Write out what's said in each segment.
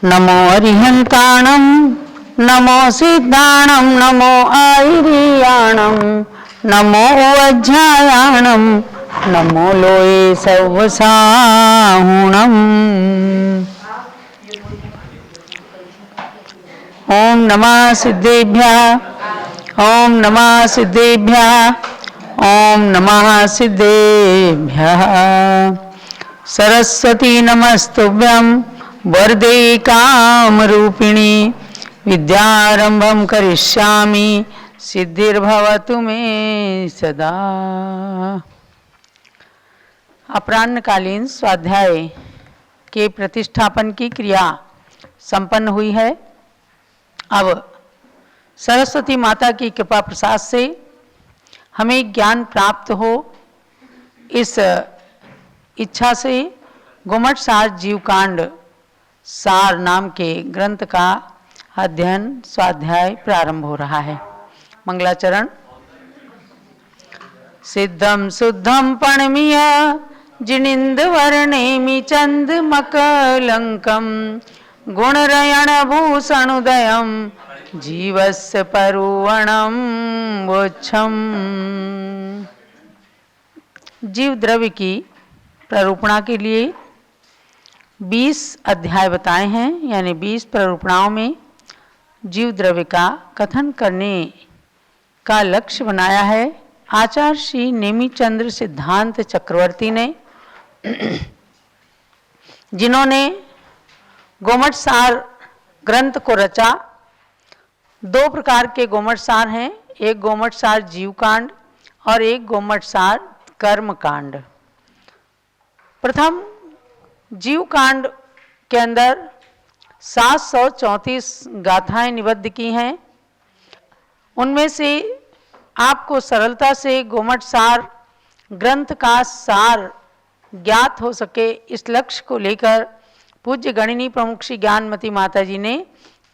नमो अरिहंताणं नमो सिद्धाणं नमो आयर्याणं नमो वज्रायाणं नमो लोये सर्वसाहुणम्। ओम नमः सिद्धेभ्यः, ओम नमः सिद्धेभ्यः, ओम नमः सिद्धेभ्यः। सरस्वती नमस्तुभ्यं वरदे कामरूपिणी विद्यारंभं करिष्यामि सिद्धिर्भवतु मे सदा। अपराह्नकालीन स्वाध्याय के प्रतिष्ठापन की क्रिया संपन्न हुई है। अब सरस्वती माता की कृपा प्रसाद से हमें ज्ञान प्राप्त हो, इस इच्छा से गुम्मट सार जीवकांड सार नाम के ग्रंथ का अध्ययन स्वाध्याय प्रारंभ हो रहा है। मंगलाचरण। सिद्धम शुद्धम पणमीय जिनिंद वर्णेमि चंद मकलंकम गुणरयण भूषणुदयम जीवस्य परुवणम वोच्छम। जीव द्रव्य की प्ररूपणा के लिए 20 अध्याय बताए हैं, यानी 20 प्ररूपणाओं में जीव द्रव्य का कथन करने का लक्ष्य बनाया है आचार्य श्री नेमिचंद्र सिद्धांत चक्रवर्ती ने, जिन्होंने गुम्मट सार ग्रंथ को रचा। 2 प्रकार के गुम्मट सार हैं, एक गुम्मट सार जीवकांड और एक गुम्मट सार कर्मकांड। प्रथम जीवकांड के अंदर 734 गाथाएं निबद्ध की हैं। उनमें से आपको सरलता से गुम्मट सार ग्रंथ का सार ज्ञात हो सके, इस लक्ष्य को लेकर पूज्य गणिनी प्रमुख श्री ज्ञानमती माता जी ने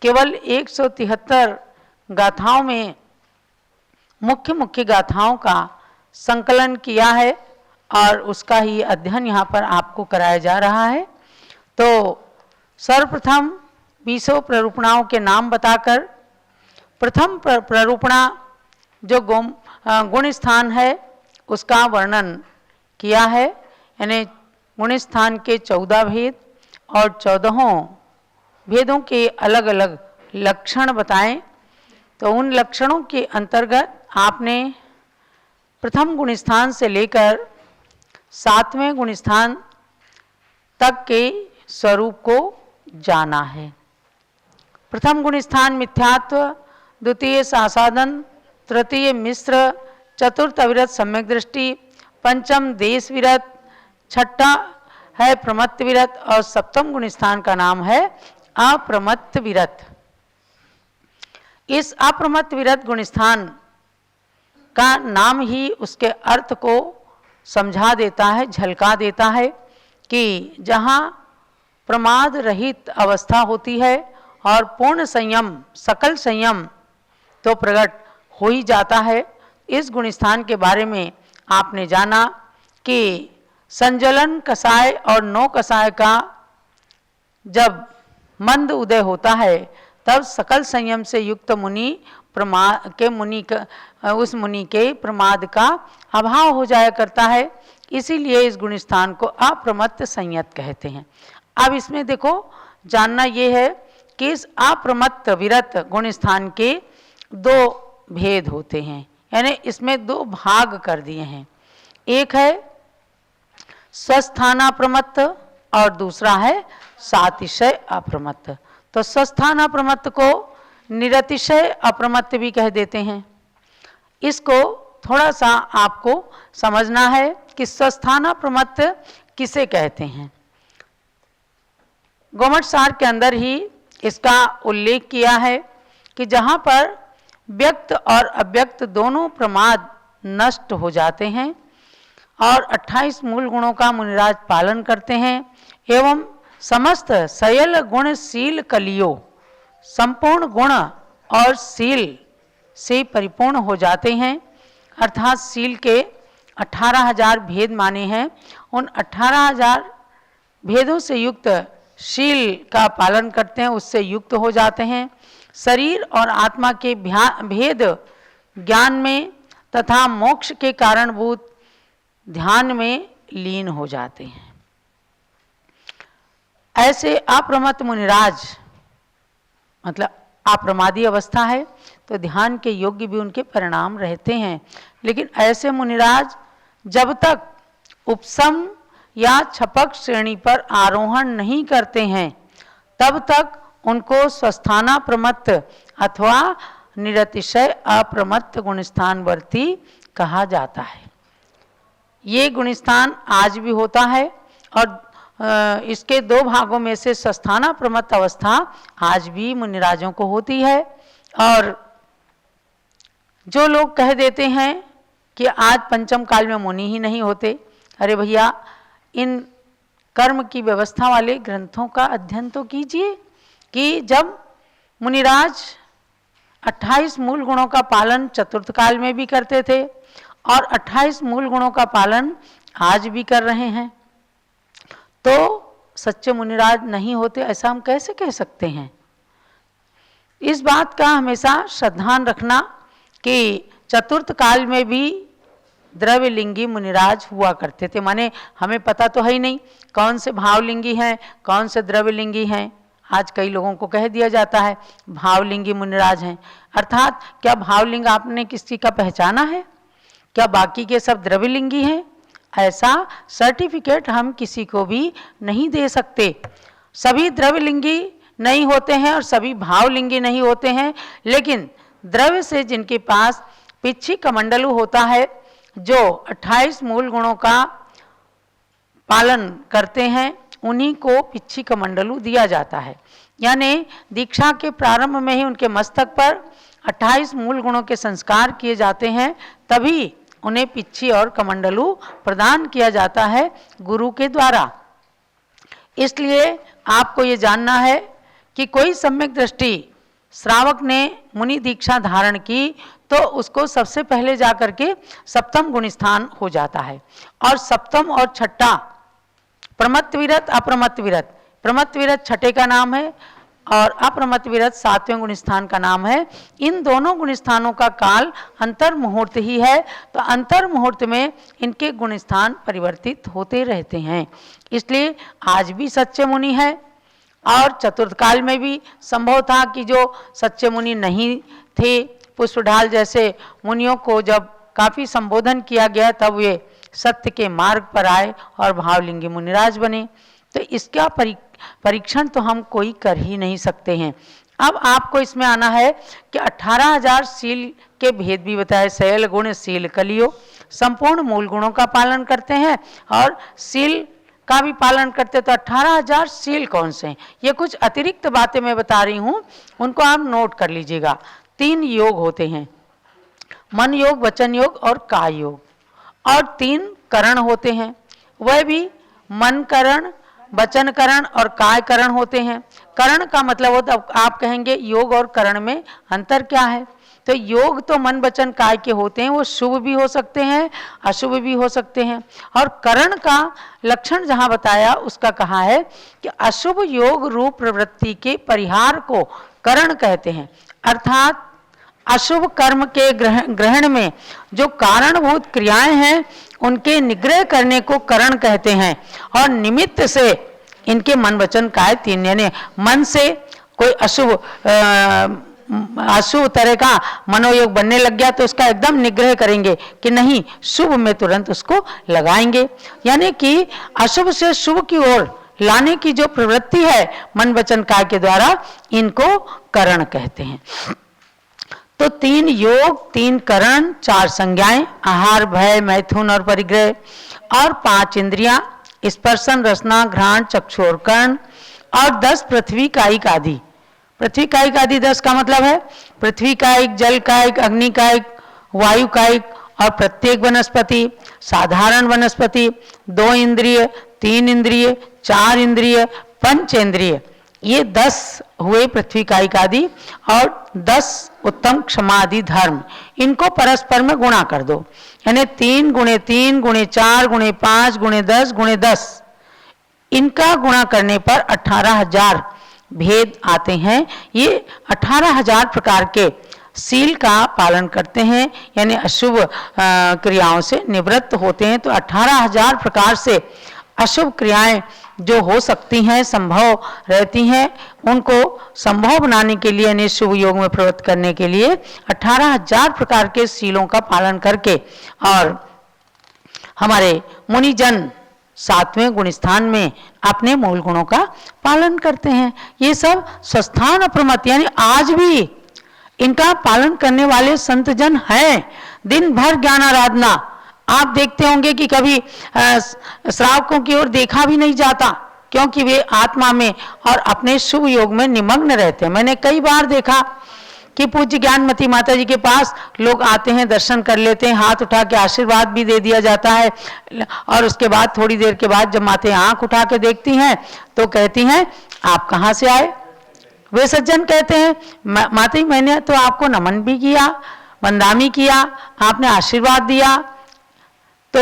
केवल 173 गाथाओं में मुख्य मुख्य गाथाओं का संकलन किया है और उसका ही अध्ययन यहाँ पर आपको कराया जा रहा है। तो सर्वप्रथम 20 प्ररूपणाओं के नाम बताकर प्रथम प्ररूपणा जो गुण स्थान है उसका वर्णन किया है, यानी गुण स्थान के 14 भेद और 14 भेदों के अलग अलग लक्षण बताएं। तो उन लक्षणों के अंतर्गत आपने प्रथम गुण स्थान से लेकर 7वें गुण स्थान तक के स्वरूप को जाना है। प्रथम गुण स्थान मिथ्यात्व, द्वितीय सासादन, तृतीय मिश्र, चतुर्थ अविरत सम्यक दृष्टि, पंचम देश विरत, छठा है प्रमत्त विरत और सप्तम गुण स्थान का नाम है अप्रमत्त विरत। इस अप्रमत्त विरत गुण स्थान का नाम ही उसके अर्थ को समझा देता है, झलका देता है कि जहाँ प्रमाद रहित अवस्था होती है और पूर्ण संयम, सकल संयम तो प्रकट हो ही जाता है। इस गुण स्थान के बारे में आपने जाना कि संजलन कसाय और नो कसाय का जब मंद उदय होता है तब सकल संयम से युक्त मुनि उस मुनि के प्रमाद का अभाव हो जाया करता है। इसीलिए इस गुण स्थान को अप्रमत्त संयत कहते हैं। अब इसमें देखो, जानना ये है कि इस अप्रमत्त विरत गुण स्थान के 2 भेद होते हैं, यानी इसमें 2 भाग कर दिए हैं। एक है स्वस्थानाप्रमत्त और दूसरा है सातिशय अप्रमत्त। तो स्वस्थानाप्रमत्त को निरतिशय अप्रमत्त भी कह देते हैं। इसको थोड़ा सा आपको समझना है कि स्वस्थानाप्रमत्त किसे कहते हैं। गुम्मट सार के अंदर ही इसका उल्लेख किया है कि जहाँ पर व्यक्त और अव्यक्त दोनों प्रमाद नष्ट हो जाते हैं और 28 मूल गुणों का मुनिराज पालन करते हैं एवं समस्त सयल गुणशील कलियों संपूर्ण गुण और शील से परिपूर्ण हो जाते हैं, अर्थात शील के 18,000 भेद माने हैं। उन 18,000 भेदों से युक्त शील का पालन करते हैं उससे युक्त हो जाते हैं, शरीर और आत्मा के भेद ज्ञान में तथा मोक्ष के कारणभूत ध्यान में लीन हो जाते हैं। ऐसे अप्रमत्त मुनिराज, मतलब अप्रमादी अवस्था है तो ध्यान के योग्य भी उनके परिणाम रहते हैं, लेकिन ऐसे मुनिराज जब तक उपसम या छपक श्रेणी पर आरोहण नहीं करते हैं तब तक उनको स्वस्थाना प्रमत्त अथवा निरतिशय अप्रमत्त गुणस्थानवर्ती कहा जाता है। ये गुणस्थान आज भी होता है और इसके दो भागों में से स्वस्थाना प्रमत्त अवस्था आज भी मुनिराजों को होती है। और जो लोग कह देते हैं कि आज पंचम काल में मुनि ही नहीं होते, अरे भैया इन कर्म की व्यवस्था वाले ग्रंथों का अध्ययन तो कीजिए कि जब मुनिराज 28 मूल गुणों का पालन चतुर्थ काल में भी करते थे और 28 मूल गुणों का पालन आज भी कर रहे हैं, तो सच्चे मुनिराज नहीं होते ऐसा हम कैसे कह सकते हैं। इस बात का हमेशा श्रद्धान रखना कि चतुर्थ काल में भी द्रव्यलिंगी मुनिराज हुआ करते थे। माने हमें पता तो है ही नहीं कौन से भावलिंगी हैं कौन से द्रव्यलिंगी हैं। आज कई लोगों को कह दिया जाता है भावलिंगी मुनिराज हैं, अर्थात क्या भावलिंग आपने किसी का पहचाना है? क्या बाकी के सब द्रव्यलिंगी हैं? ऐसा सर्टिफिकेट हम किसी को भी नहीं दे सकते। सभी द्रव्यलिंगी नहीं होते हैं और सभी भावलिंगी नहीं होते हैं, लेकिन द्रव्य से जिनके पास पिच्छी कमंडलू होता है, जो 28 मूल गुणों का पालन करते हैं, उन्हीं को पिच्छी कमंडलू दिया जाता है। यानी दीक्षा के प्रारंभ में ही उनके मस्तक पर 28 मूल गुणों के संस्कार किए जाते हैं, तभी उन्हें पिच्छी और कमंडलू प्रदान किया जाता है गुरु के द्वारा। इसलिए आपको ये जानना है कि कोई सम्यक दृष्टि श्रावक ने मुनि दीक्षा धारण की तो उसको सबसे पहले जाकर के सप्तम गुणस्थान हो जाता है। और सप्तम और छठा प्रमत्त विरत अप्रमत्त विरत, प्रमत्त विरत छठे का नाम है और अप्रमत्त विरत सातवें गुणस्थान का नाम है। इन दोनों गुणस्थानों का काल अंतर मुहूर्त ही है, तो अंतर मुहूर्त में इनके गुणस्थान परिवर्तित होते रहते हैं। इसलिए आज भी सच्चे मुनि है और चतुर्थ काल में भी संभव था कि जो सच्चे मुनि नहीं थे, पुष्पढाल जैसे मुनियों को जब काफ़ी संबोधन किया गया तब वे सत्य के मार्ग पर आए और भावलिंगी मुनिराज बने। तो इसका परीक्षण तो हम कोई कर ही नहीं सकते हैं। अब आपको इसमें आना है कि 18,000 शील के भेद भी बताए। शैल गुण शील कलियो, संपूर्ण मूल गुणों का पालन करते हैं और शील का भी पालन करते, तो 18,000 शील कौन से हैं? ये कुछ अतिरिक्त बातें मैं बता रही हूँ, उनको आप नोट कर लीजिएगा। 3 योग होते हैं, मन योग, वचन योग और काय योग, और 3 करण होते हैं, वह भी मन करण, वचन करण और काय करण होते हैं। करण का मतलब होता है, आप कहेंगे योग और करण में अंतर क्या है? तो योग तो मन वचन काय के होते हैं, वो शुभ भी हो सकते हैं अशुभ भी हो सकते हैं। और करण का लक्षण जहाँ बताया उसका कहा है कि अशुभ योग रूप प्रवृत्ति के परिहार को करण कहते हैं। अर्थात अशुभ कर्म के ग्रहण में जो कारणभूत क्रियाएं हैं उनके निग्रह करने को करण कहते हैं। और निमित्त से इनके मन वचन काय 3, यानी मन से कोई अशुभ तरह का मनोयोग बनने लग गया तो उसका एकदम निग्रह करेंगे कि नहीं, शुभ में तुरंत उसको लगाएंगे। यानी कि अशुभ से शुभ की ओर लाने की जो प्रवृत्ति है मन वचन काय के द्वारा, इनको करण कहते हैं। तो 3 योग, 3 करण, 4 संज्ञाएं, आहार, भय, मैथुन और परिग्रह, और 5 इंद्रियां, स्पर्शन, रसना, घ्राण, चक्षु और कर्ण, और 10 पृथ्वी कायिक आदि। पृथ्वी कायिक आदि 10 का मतलब है पृथ्वी कायिक, जल कायिक, अग्नि कायिक, वायु कायिक, और प्रत्येक वनस्पति, साधारण वनस्पति, 2 इंद्रिय, 3 इंद्रिय, 4 इंद्रिय, पंचेंद्रिय, ये 10 हुए पृथ्वी कायिक आदि। और 10 उत्तम क्षमादि धर्म, इनको परस्पर में गुणा कर दो, यानी 3 गुणे 3 गुणे 4 गुणे 5 गुणे 10 गुणे 10, इनका गुणा करने पर 18,000 भेद आते हैं। ये 18,000 प्रकार के सील का पालन करते हैं, यानी अशुभ क्रियाओं से निवृत्त होते हैं। तो 18,000 प्रकार से अशुभ क्रियाएं जो हो सकती हैं, संभव रहती हैं, उनको संभव बनाने के लिए, यानी शुभ योग में प्रवृत्त करने के लिए 18,000 प्रकार के सीलों का पालन करके और हमारे मुनिजन 7वें गुण स्थान में अपने मूल गुणों का पालन करते हैं। ये सब स्वस्थान अप्रमत्त, यानी आज भी इनका पालन करने वाले संतजन हैं। दिन भर ज्ञान आराधना, आप देखते होंगे कि कभी श्रावकों की ओर देखा भी नहीं जाता, क्योंकि वे आत्मा में और अपने शुभ योग में निमग्न रहते हैं। मैंने कई बार देखा कि पूज्य ज्ञानमती माता जी के पास लोग आते हैं, दर्शन कर लेते हैं, हाथ उठा के आशीर्वाद भी दे दिया जाता है, और उसके बाद थोड़ी देर के बाद जब माते आंख उठा के देखती हैं तो कहती हैं, आप कहाँ से आए? वे सज्जन कहते हैं, माता जी मैंने तो आपको नमन भी किया, वंदामी किया, आपने आशीर्वाद दिया। तो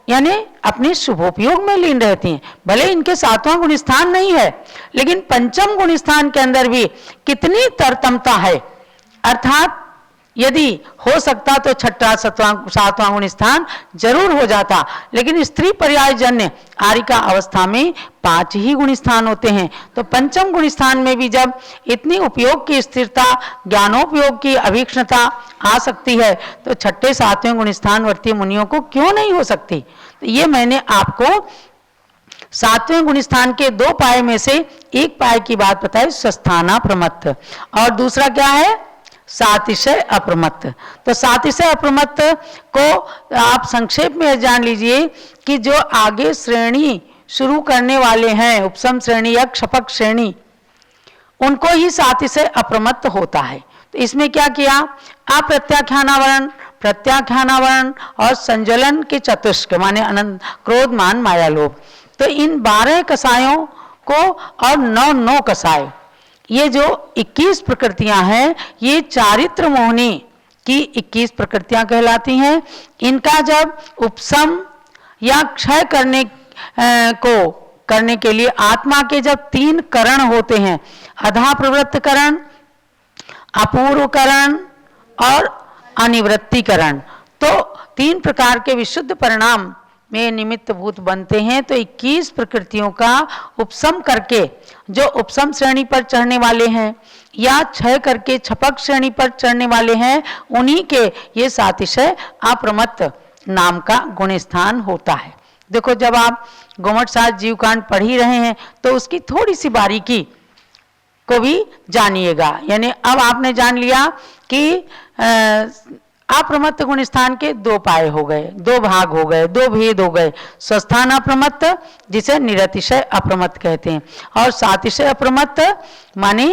यानी अपने शुभोपयोग में लीन रहती हैं। भले इनके 7वां गुण स्थान नहीं है, लेकिन 5म गुण स्थान के अंदर भी कितनी तरतमता है। अर्थात यदि हो सकता तो 6ठा 7वां गुण स्थान जरूर हो जाता, लेकिन स्त्री पर्याय जन्य आरिका अवस्था में 5 ही गुण स्थान होते हैं। तो 5म गुण स्थान में भी जब इतनी उपयोग की स्थिरता, ज्ञानोपयोग की अभीक्ष्णता आ सकती है, तो 6ठे 7वें गुण स्थान वर्ती मुनियों को क्यों नहीं हो सकती? तो ये मैंने आपको 7वें गुण स्थान के 2 पाए में से एक पाए की बात बताई, स्वस्थाना प्रमत्त, और दूसरा क्या है? सातिशय अप्रमत्त। तो सातिशय अप्रमत्त को आप संक्षेप में जान लीजिए कि जो आगे श्रेणी शुरू करने वाले हैं, उपसम श्रेणी या क्षपक श्रेणी, उनको ही सातिशय अप्रमत्त होता है। तो इसमें क्या किया? अप्रत्याख्यानावरण, प्रत्याख्यानावरण और संज्वलन के चतुष्क, माने अनंत, क्रोध, मान, माया, लोभ। तो इन 12 कसायों को और 9 कसाय, ये जो 21 प्रकृतियां हैं, ये चारित्र मोहनी की 21 प्रकृतियां कहलाती हैं। इनका जब उपशम या क्षय करने के लिए आत्मा के जब 3 करण होते हैं, अधा प्रवृत्त करण, अपूर्व करण और अनिवृत्तिकरण, तो 3 प्रकार के विशुद्ध परिणाम में निमित्त भूत बनते हैं। तो 21 प्रकृतियों का उपशम करके जो उपशम श्रेणी पर चढ़ने वाले हैं या क्षय करके छपक श्रेणी पर चढ़ने वाले हैं, उन्हीं के ये सातिशय अप्रमत्त नाम का गुण स्थान होता है। देखो, जब आप गोमट सात जीवकांड पढ़ ही रहे हैं तो उसकी थोड़ी सी बारीकी को भी जानिएगा। यानी अब आपने जान लिया कि अप्रमत्त गुण स्थान के 2 पाए हो गए, 2 भाग हो गए, 2 भेद हो गए। स्वस्थान अप्रमत्त, जिसे निरतिशय अप्रमत्त कहते हैं, और सातिशय अप्रमत्त माने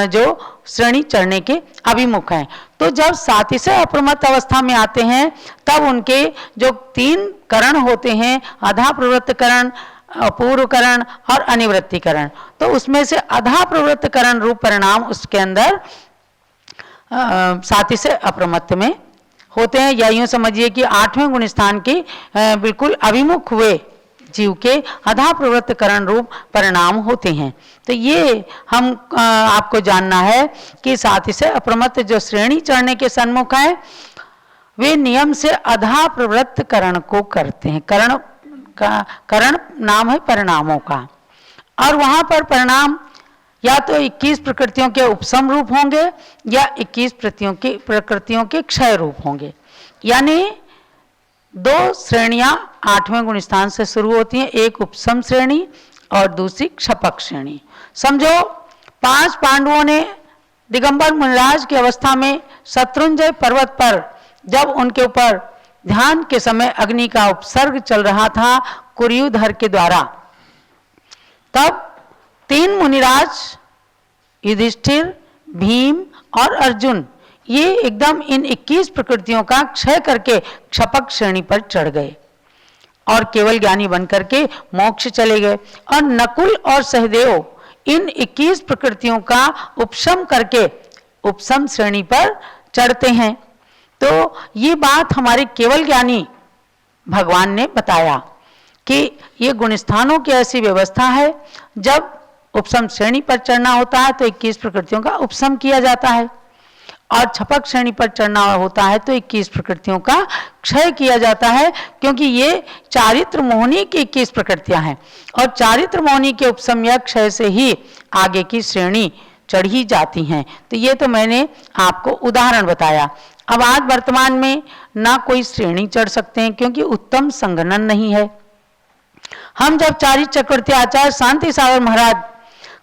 जो श्रेणी चढ़ने के अभिमुख हैं। तो जब सातिशय अप्रमत्त अवस्था में आते हैं, तब उनके जो 3 करण होते हैं, अधा प्रवृत्त करण, अपूर्व करण और अनिवृत्ति करण, तो उसमें से अधा प्रवृत्त करण रूप परिणाम उसके अंदर सातिशय अप्रमत्त में होते हैं। या यूं समझिए कि 8वें गुण स्थान के बिल्कुल अभिमुख हुए जीव के अधा प्रवृत्त करण रूप परिणाम होते हैं। तो ये हम आपको जानना है कि सातिशय अप्रमत्त जो श्रेणी चढ़ने के सन्मुख है, वे नियम से अधा प्रवृत्त करण को करते हैं। करण नाम है परिणामों का, और वहां पर परिणाम या तो 21 प्रकृतियों के उपसम रूप होंगे या 21 प्रकृतियों के क्षय रूप होंगे। यानी 2 श्रेणियां 8वें गुण स्थान से शुरू होती हैं, एक उपसम श्रेणी और दूसरी क्षपक श्रेणी। समझो 5 पांडवों ने दिगंबर मुनिराज की अवस्था में शत्रुंजय पर्वत पर जब उनके ऊपर ध्यान के समय अग्नि का उपसर्ग चल रहा था कुरयुधर के द्वारा, तब 3 मुनिराज युधिष्ठिर, भीम और अर्जुन, ये एकदम इन 21 प्रकृतियों का क्षय करके क्षपक श्रेणी पर चढ़ गए और केवल ज्ञानी बनकर के मोक्ष चले गए। और नकुल और सहदेव इन 21 प्रकृतियों का उपशम करके उपशम श्रेणी पर चढ़ते हैं। तो ये बात हमारे केवल ज्ञानी भगवान ने बताया। कि ये गुणस्थानों की ऐसी व्यवस्था है, जब उपसम श्रेणी पर चढ़ना होता है तो 21 प्रकृतियों का उपसम किया जाता है, और छपक श्रेणी पर चढ़ना होता है तो 21 प्रकृतियों का क्षय किया जाता है, क्योंकि ये चारित्र मोहनी की 21 प्रकृतियां हैं, और चारित्र मोहनी के उपसम या क्षय से ही आगे की श्रेणी चढ़ी जाती हैं। तो ये तो मैंने आपको उदाहरण बताया। अब आज वर्तमान में ना कोई श्रेणी चढ़ सकते हैं, क्योंकि उत्तम संगणन नहीं है। हम जब चारित्र चक्रवर्ती आचार्य शांति सागर महाराज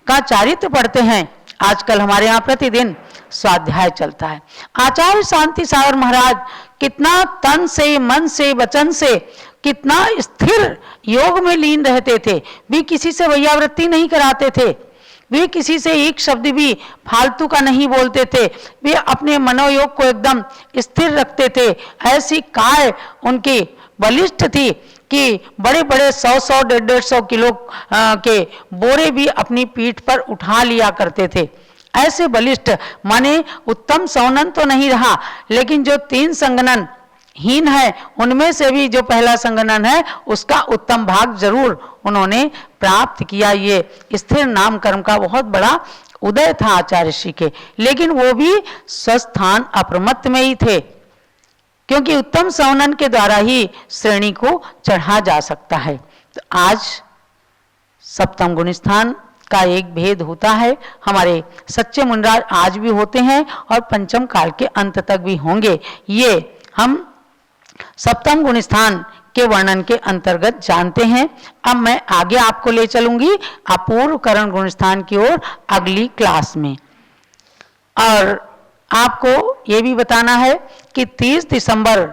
का चारित्र पढ़ते हैं, आजकल हमारे यहाँ प्रतिदिन स्वाध्याय चलता है। आचार्य शांति सागर महाराज कितना तन से, मन से, वचन से कितना स्थिर योग में लीन रहते थे। वे किसी से वैयावृत्ति नहीं कराते थे, वे किसी से एक शब्द भी फालतू का नहीं बोलते थे, वे अपने मनोयोग को एकदम स्थिर रखते थे। ऐसी काय उनकी बलिष्ठ थी कि बड़े बड़े 100-100, 150-150 किलो के बोरे भी अपनी पीठ पर उठा लिया करते थे। ऐसे बलिष्ठ, माने उत्तम संगणन तो नहीं रहा, लेकिन जो 3 संगणन हीन है उनमें से भी जो पहला संगणन है उसका उत्तम भाग जरूर उन्होंने प्राप्त किया। ये स्थिर नाम कर्म का बहुत बड़ा उदय था आचार्य ऋषि के, लेकिन वो भी स्वस्थान अप्रमत्त में ही थे, क्योंकि उत्तम संगणन के द्वारा ही श्रेणी को चढ़ा जा सकता है। तो आज सप्तम गुणस्थान का एक भेद होता है। हमारे सच्चे मुनिराज आज भी होते हैं और पंचम काल के अंत तक भी होंगे। ये हम सप्तम गुणस्थान के वर्णन के अंतर्गत जानते हैं। अब मैं आगे आपको ले चलूंगी अपूर्व करण गुणस्थान की ओर अगली क्लास में, और आपको ये भी बताना है कि 30 दिसंबर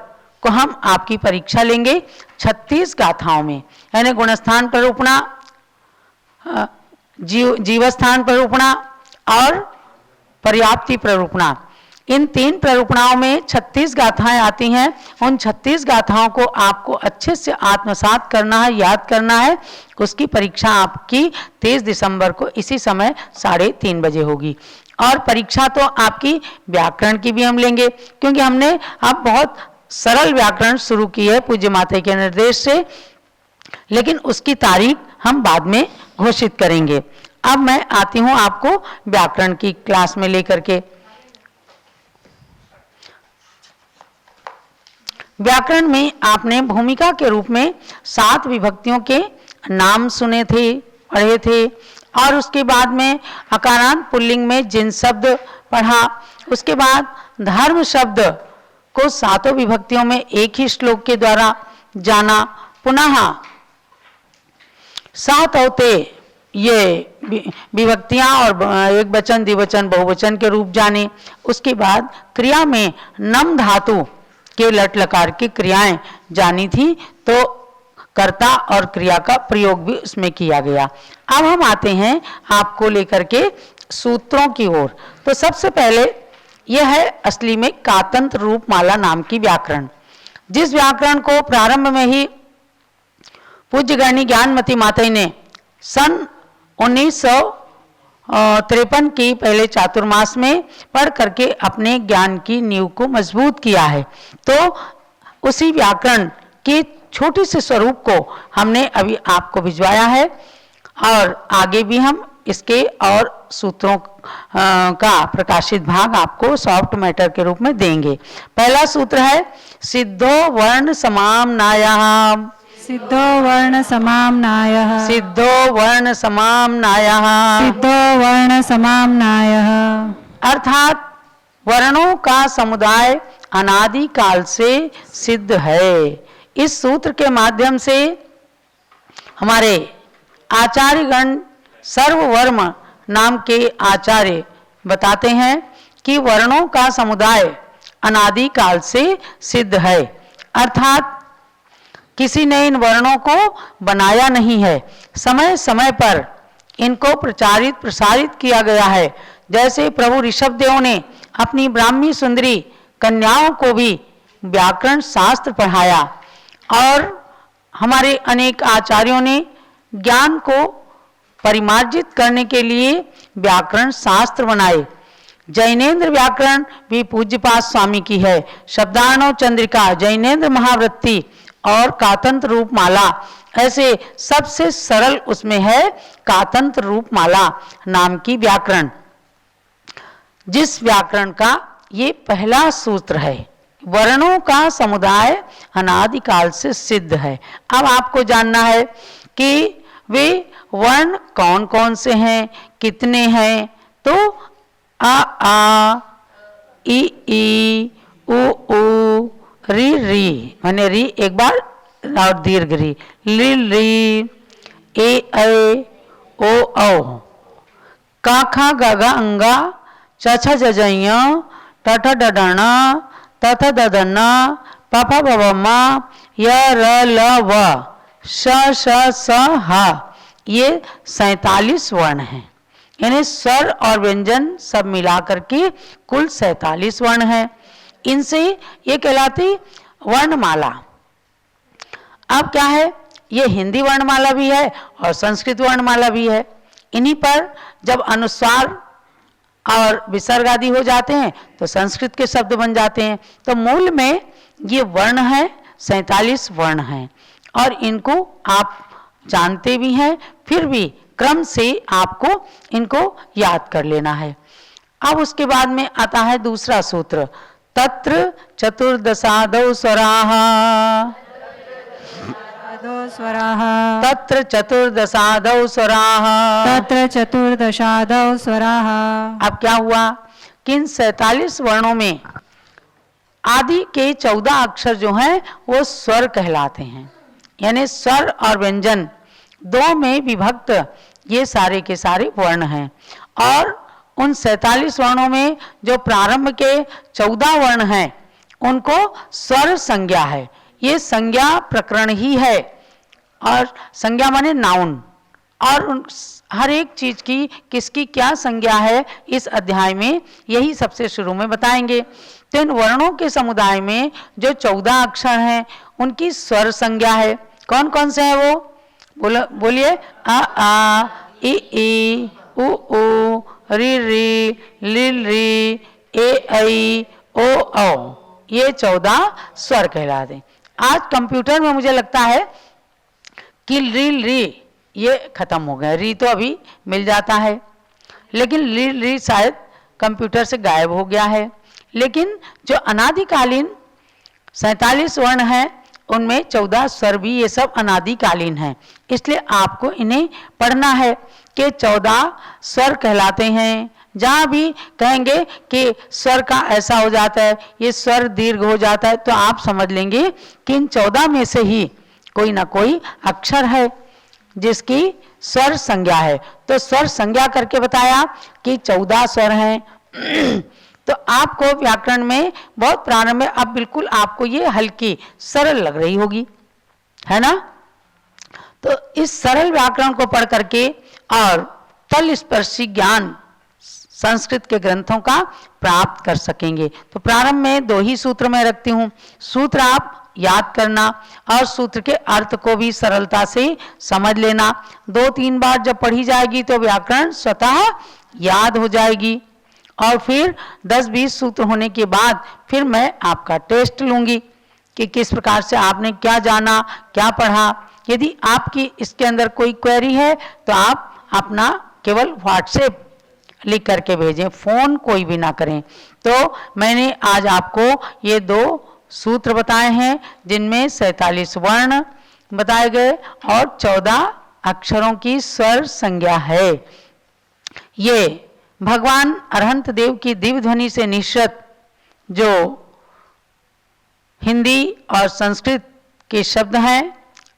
को हम आपकी परीक्षा लेंगे 36 गाथाओं में, यानी गुणस्थान प्ररूपणा, जीवस्थान प्ररूपणा और पर्याप्ति प्ररूपणा। इन 3 प्ररूपणाओं में 36 गाथाएं आती हैं। उन 36 गाथाओं को आपको अच्छे से आत्मसात करना है, याद करना है। उसकी परीक्षा आपकी 23 दिसंबर को इसी समय 3:30 बजे होगी। और परीक्षा तो आपकी व्याकरण की भी हम लेंगे, क्योंकि हमने अब बहुत सरल व्याकरण शुरू की है पूज्य माता के निर्देश से, लेकिन उसकी तारीख हम बाद में घोषित करेंगे। अब मैं आती हूँ आपको व्याकरण की क्लास में लेकर के। व्याकरण में आपने भूमिका के रूप में 7 विभक्तियों के नाम सुने थे, पढ़े थे, और उसके बाद में अकारांत पुल्लिंग में जिन शब्द पढ़ा। उसके बाद धर्म शब्द को 7 विभक्तियों में एक ही श्लोक के द्वारा जाना। पुनः 7 औते ये विभक्तियां और एक वचन, द्विवचन, बहुवचन के रूप जाने। उसके बाद क्रिया में नम धातु के लट लकार की क्रियाएं जानी थी, तो कर्ता और क्रिया का प्रयोग भी उसमें किया गया। अब हम आते हैं आपको लेकर के सूत्रों की ओर। तो सबसे पहले यह है असली में कातंत्र रूपमाला नाम की व्याकरण, जिस व्याकरण को प्रारंभ में ही पूज्य गणनी ज्ञानमती माता ने सन 1953 की पहले चातुर्मास में पढ़ करके अपने ज्ञान की नींव को मजबूत किया है। तो उसी व्याकरण की छोटी से स्वरूप को हमने अभी आपको भिजवाया है, और आगे भी हम इसके और सूत्रों का प्रकाशित भाग आपको सॉफ्ट मैटर के रूप में देंगे। पहला सूत्र है सिद्धो वर्ण समाम्नायः। सिद्धो वर्ण समाम्नायः। सिद्धो वर्ण समाम्नायः। सिद्धो वर्ण समाम्नायः। अर्थात वर्णों का समुदाय अनादि काल से सिद्ध है। इस सूत्र के माध्यम से हमारे आचार्यगण सर्ववर्म नाम के आचार्य बताते हैं कि वर्णों का समुदाय अनादि काल से सिद्ध है, अर्थात किसी ने इन वर्णों को बनाया नहीं है, समय समय पर इनको प्रचारित प्रसारित किया गया है। जैसे प्रभु ऋषभ देव ने अपनी ब्राह्मी सुंदरी कन्याओं को भी व्याकरण शास्त्र पढ़ाया, और हमारे अनेक आचार्यों ने ज्ञान को परिमार्जित करने के लिए व्याकरण शास्त्र बनाए। जैनेन्द्र व्याकरण भी पूज्यपाद स्वामी की है। शब्दार्णव चंद्रिका, जैनेन्द्र महावृत्ति और कातंत्र रूपमाला ऐसे सबसे सरल उसमें है कातंत्र रूपमाला नाम की व्याकरण, जिस व्याकरण का ये पहला सूत्र है। वर्णों का समुदाय अनादिकाल से सिद्ध है। अब आपको जानना है कि वे वर्ण कौन कौन से हैं, कितने हैं। तो आ ई ई उ री री, माने री एक बार और दीर्घ री, ली ए ओ औ, का खा गा गा अंगा, च छ जजैया, ट ठ डडण, त थ ददन, प फ ब ब म, य र ल व, श श स ह। ये 47 वर्ण हैं, यानी स्वर और व्यंजन सब मिलाकर के कुल 47 वर्ण हैं। इनसे ये कहलाती वर्णमाला। अब क्या है, ये हिंदी वर्णमाला भी है और संस्कृत वर्णमाला भी है। इन्हीं पर जब अनुस्वार और विसर्ग आदि हो जाते हैं तो संस्कृत के शब्द बन जाते हैं। तो मूल में ये वर्ण है, 47 वर्ण हैं और इनको आप जानते भी हैं, फिर भी क्रम से आपको इनको याद कर लेना है। अब उसके बाद में आता है दूसरा सूत्र, तत्र चतुर्दशादौ स्वराः, स्वराः, तत्र चतुर्दशादौ स्वराः। तत्र चतुर्दशादौ स्वराः। अब क्या हुआ कि इन 47 वर्णों में आदि के 14 अक्षर जो हैं वो स्वर कहलाते हैं, यानी स्वर और व्यंजन दो में विभक्त ये सारे के सारे वर्ण हैं। और उन 47 वर्णों में जो प्रारंभ के 14 वर्ण हैं उनको स्वर संज्ञा है। ये संज्ञा प्रकरण ही है, और संज्ञा माने नाउन, और हर एक चीज की किसकी क्या संज्ञा है इस अध्याय में यही सबसे शुरू में बताएंगे। तो इन वर्णों के समुदाय में जो 14 अक्षर हैं उनकी स्वर संज्ञा है। कौन कौन से हैं वो बोलिए, आ ई उ री री ली ए ऐ ओ औ, ये 14 स्वर कहलाते हैं। आज कंप्यूटर में मुझे लगता है कि री ये खत्म हो गया, री तो अभी मिल जाता है, लेकिन री शायद कंप्यूटर से गायब हो गया है। लेकिन जो अनादिकालीन 47 वर्ण हैं उनमें 14 स्वर भी ये सब अनादिकालीन हैं, इसलिए आपको इन्हें पढ़ना है कि 14 स्वर कहलाते हैं। जहाँ भी कहेंगे कि स्वर का ऐसा हो जाता है, ये स्वर दीर्घ हो जाता है, तो आप समझ लेंगे कि इन 14 में से ही कोई ना कोई अक्षर है जिसकी स्वर संज्ञा है। तो स्वर संज्ञा करके बताया कि 14 स्वर हैं। तो आपको व्याकरण में बहुत प्रारंभ में अब बिल्कुल आपको ये हल्की सरल लग रही होगी, है ना। तो इस सरल व्याकरण को पढ़ करके और तल स्पर्शी ज्ञान संस्कृत के ग्रंथों का प्राप्त कर सकेंगे। तो प्रारंभ में 2 ही सूत्र में रखती हूँ, सूत्र आप याद करना और सूत्र के अर्थ को भी सरलता से समझ लेना। 2-3 बार जब पढ़ी जाएगी तो व्याकरण स्वतः याद हो जाएगी। और फिर 10-20 सूत्र होने के बाद फिर मैं आपका टेस्ट लूँगी कि किस प्रकार से आपने क्या जाना, क्या पढ़ा। यदि आपकी इसके अंदर कोई क्वेरी है तो आप अपना केवल व्हाट्सएप लिख करके भेजें, फ़ोन कोई भी ना करें। तो मैंने आज आपको ये 2 सूत्र बताए हैं जिनमें 47 वर्ण बताए गए और 14 अक्षरों की स्वर संज्ञा है। ये भगवान अरहंत देव की दिव्य ध्वनि से निश्चित जो हिंदी और संस्कृत के शब्द हैं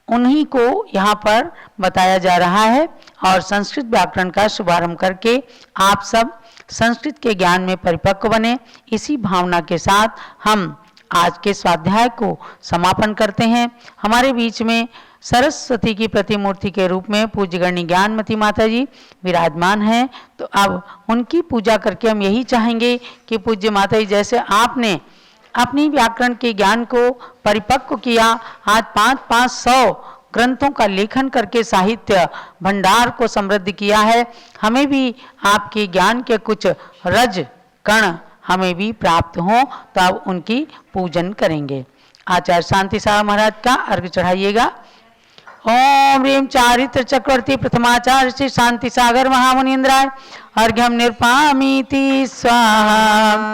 उन्हीं को यहाँ पर बताया जा रहा है। और संस्कृत व्याकरण का शुभारंभ करके आप सब संस्कृत के ज्ञान में परिपक्व बने, इसी भावना के साथ हम आज के स्वाध्याय को समापन करते हैं। हमारे बीच में सरस्वती की प्रतिमूर्ति के रूप में पूज्यगणी ज्ञानमती माता जी विराजमान हैं। तो अब उनकी पूजा करके हम यही चाहेंगे कि पूज्य माता जी जैसे आपने अपनी व्याकरण के ज्ञान को परिपक्व किया, आज 500 ग्रंथों का लेखन करके साहित्य भंडार को समृद्ध किया है, हमें भी आपके ज्ञान के कुछ रज कण हमें भी प्राप्त हों, तो अब उनकी पूजन करेंगे। आचार्य शांति साहब महाराज का अर्घ्य चढ़ाइएगा। ओम ह्रीं चारित्र चक्रवर्ती प्रथमाचार्य श्री शांति सागर महामुनीन्द्राय अर्घ्यम निर्पामीति स्वाहा।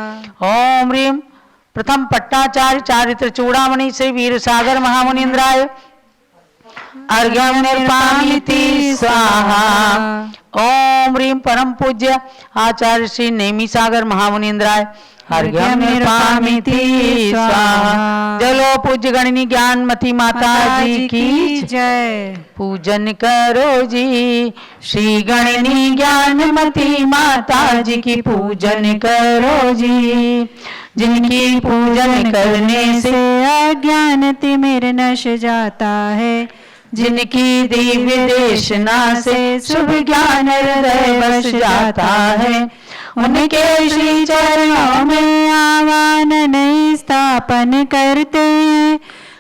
ओम ह्रीं प्रथम पट्टाचार्य चारित्र चूड़ामणि श्री वीर सागर महामुनीन्द्राय अर्घ्यम निर्पामीति स्वाहा। ओम ह्रीं परम पूज्य आचार्य श्री नेमी सागर महामुनीन्द्राय अर्घ्यम निर्पामीति स्वाहा। जलो पूज्य गणनी ज्ञानमती माता जी की जय। पूजन करो जी श्री गणनी ज्ञानमती माता जी की पूजन करो जी। जिनकी पूजन करने से अज्ञान तिमिर नश जाता है, जिनकी दिव्य देशना से शुभ ज्ञान हृदय बस जाता है, उनके श्री चरणों में आवाहन स्थापन करते हैं।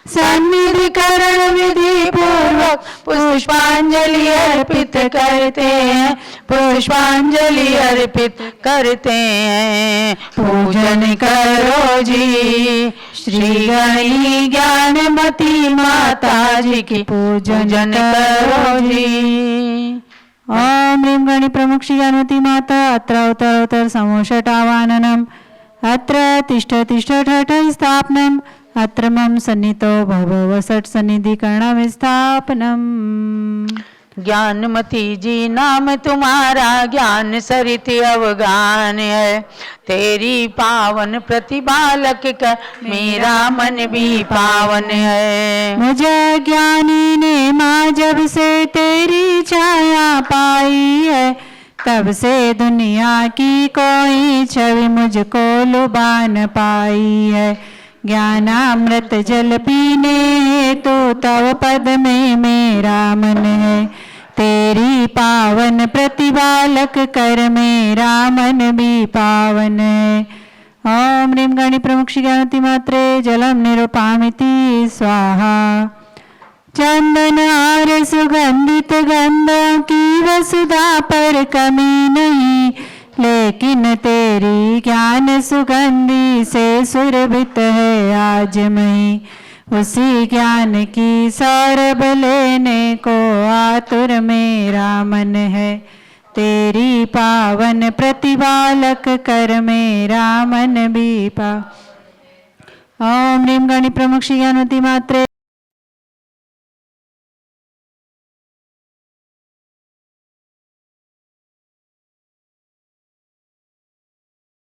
सन्निधि करण विधि पूर्वक पुष्पांजलि अर्पित करते हैं, पुष्पांजलि अर्पित करते हैं। पूजन करो जी श्री गणनी ज्ञानमती माता जी की पूजन करो जी। ओम ह्रीं गणी प्रमुख श्री ज्ञानवती माता अत्र उत्तरोत्तर समोषटावाननम् अत्र तिष्ठ तिष्ठ ठठ स्थापनम् अत्र मम सन्नितो भव सट सन्निधि करणम स्थापनम। ज्ञानमती जी नाम तुम्हारा ज्ञान सरित अवगान है, तेरी पावन प्रतिबालक कर मेरा मन भी पावन है। मुझे ज्ञानी ने माँ जब से तेरी छाया पाई है, तब से दुनिया की कोई छवि मुझको लुभान पाई है। ज्ञानामृत जल पीने तो तव पद में मेरा मन है, तेरी पावन प्रतिबालक कर मेरा मन भी पावन है। ओम ह्रीं गणी प्रमुख श्री ज्ञानवती मात्रे जलम निरूपामिति स्वाहा। चंदन और सुगंधित गंधों की वसुधा पर कमी नहीं, लेकिन तेरी ज्ञान सुगंधि से सुरभित है आज मैं। उसी ज्ञान की सौरभ लेने को आतुर मेरा मन है, तेरी पावन प्रतिबालक कर मेरा मन भी पा। ओम ह्रीं गणी प्रमुख श्री ज्ञानवती मात्रे